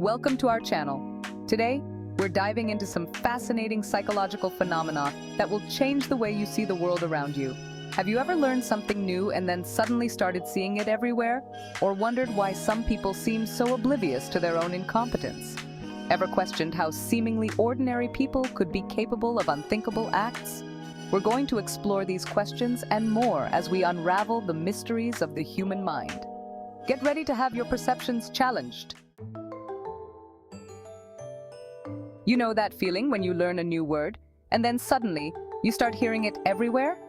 Welcome to our channel. Today, we're diving into some fascinating psychological phenomena that will change the way you see the world around you. Have you ever learned something new and then suddenly started seeing it everywhere? Or wondered why some people seem so oblivious to their own incompetence? Ever questioned how seemingly ordinary people could be capable of unthinkable acts? We're going to explore these questions and more as we unravel the mysteries of the human mind. Get ready to have your perceptions challenged. You know that feeling when you learn a new word, and then suddenly you start hearing it everywhere?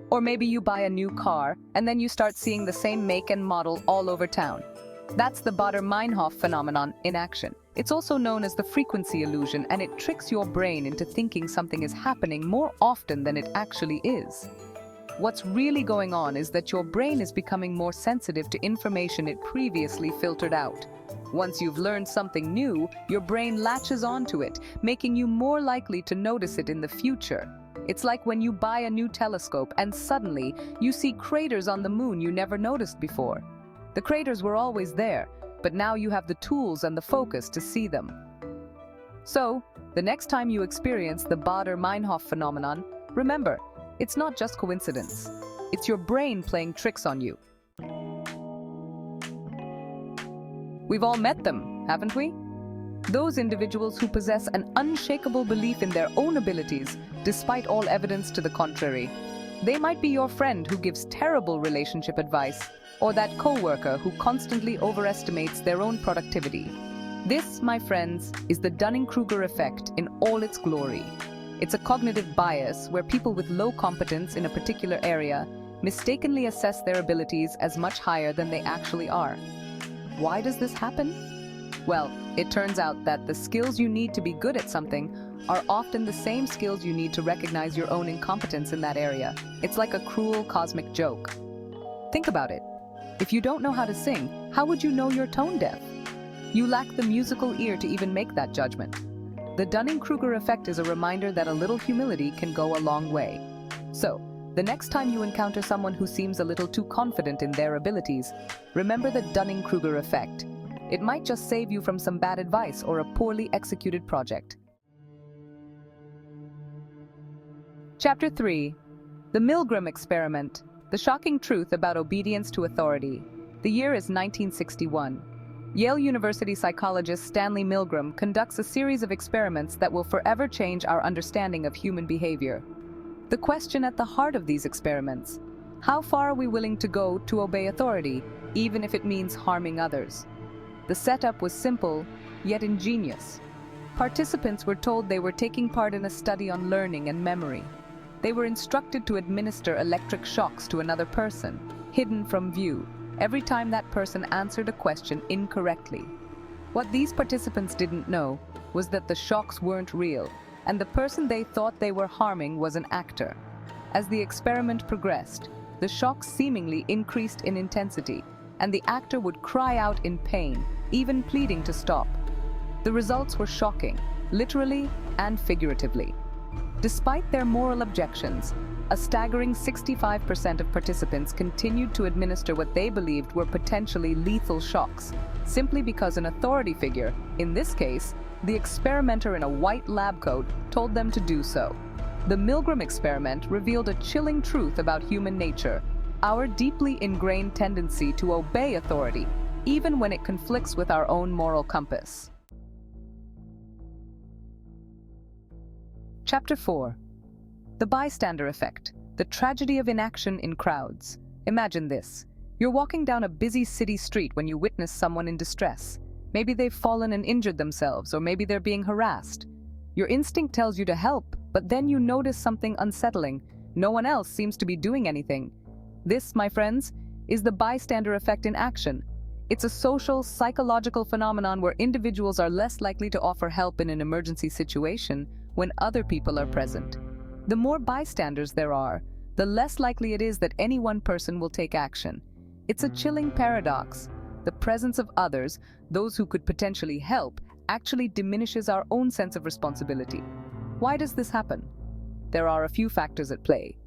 Or maybe you buy a new car, and then you start seeing the same make and model all over town. That's the Baader-Meinhof phenomenon in action. It's also known as the frequency illusion, and it tricks your brain into thinking something is happening more often than it actually is. What's really going on is that your brain is becoming more sensitive to information it previously filtered out. Once you've learned something new, your brain latches onto it, making you more likely to notice it in the future. It's like when you buy a new telescope and suddenly you see craters on the moon you never noticed before. The craters were always there, but now you have the tools and the focus to see them. So, the next time you experience the Baader-Meinhof phenomenon, remember, it's not just coincidence. It's your brain playing tricks on you. We've all met them, haven't we? Those individuals who possess an unshakable belief in their own abilities, despite all evidence to the contrary. They might be your friend who gives terrible relationship advice, or that coworker who constantly overestimates their own productivity. This, my friends, is the Dunning-Kruger effect in all its glory. It's a cognitive bias where people with low competence in a particular area mistakenly assess their abilities as much higher than they actually are. Why does this happen? Well, it turns out that the skills you need to be good at something are often the same skills you need to recognize your own incompetence in that area. It's like a cruel cosmic joke. Think about it. If you don't know how to sing, how would you know you're tone deaf? You lack the musical ear to even make that judgment. The Dunning-Kruger effect is a reminder that a little humility can go a long way. So, the next time you encounter someone who seems a little too confident in their abilities, remember the Dunning-Kruger effect. It might just save you from some bad advice or a poorly executed project. Chapter 3. The Milgram Experiment. The shocking truth about obedience to authority. The year is 1961. Yale University psychologist Stanley Milgram conducts a series of experiments that will forever change our understanding of human behavior. The question at the heart of these experiments: how far are we willing to go to obey authority, even if it means harming others? The setup was simple, yet ingenious. Participants were told they were taking part in a study on learning and memory. They were instructed to administer electric shocks to another person, hidden from view, every time that person answered a question incorrectly. What these participants didn't know was that the shocks weren't real, and the person they thought they were harming was an actor. As the experiment progressed, the shocks seemingly increased in intensity, and the actor would cry out in pain, even pleading to stop. The results were shocking, literally and figuratively. Despite their moral objections, a staggering 65% of participants continued to administer what they believed were potentially lethal shocks, simply because an authority figure, in this case, the experimenter in a white lab coat, told them to do so. The Milgram experiment revealed a chilling truth about human nature: our deeply ingrained tendency to obey authority, even when it conflicts with our own moral compass. Chapter 4. The bystander effect, the tragedy of inaction in crowds. Imagine this. You're walking down a busy city street when you witness someone in distress. Maybe they've fallen and injured themselves, or maybe they're being harassed. Your instinct tells you to help, but then you notice something unsettling. No one else seems to be doing anything. This, my friends, is the bystander effect in action. It's a social, psychological phenomenon where individuals are less likely to offer help in an emergency situation when other people are present. The more bystanders there are, the less likely it is that any one person will take action. It's a chilling paradox. The presence of others, those who could potentially help, actually diminishes our own sense of responsibility. Why does this happen? There are a few factors at play.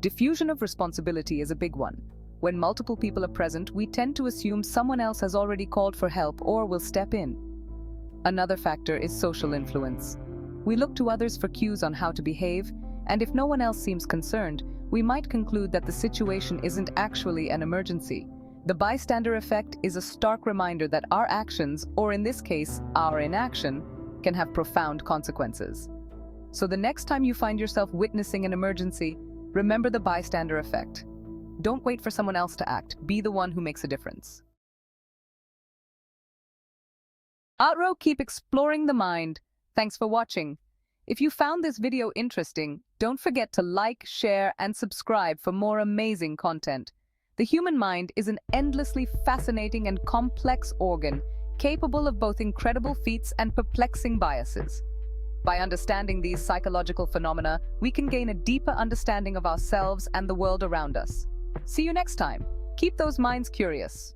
Diffusion of responsibility is a big one. When multiple people are present, we tend to assume someone else has already called for help or will step in. Another factor is social influence. We look to others for cues on how to behave, and if no one else seems concerned, we might conclude that the situation isn't actually an emergency. The bystander effect is a stark reminder that our actions, or in this case, our inaction, can have profound consequences. So the next time you find yourself witnessing an emergency, remember the bystander effect. Don't wait for someone else to act. Be the one who makes a difference. Outro, keep exploring the mind. Thanks for watching. If you found this video interesting, don't forget to like, share, and subscribe for more amazing content. The human mind is an endlessly fascinating and complex organ, capable of both incredible feats and perplexing biases. By understanding these psychological phenomena, we can gain a deeper understanding of ourselves and the world around us. See you next time. Keep those minds curious.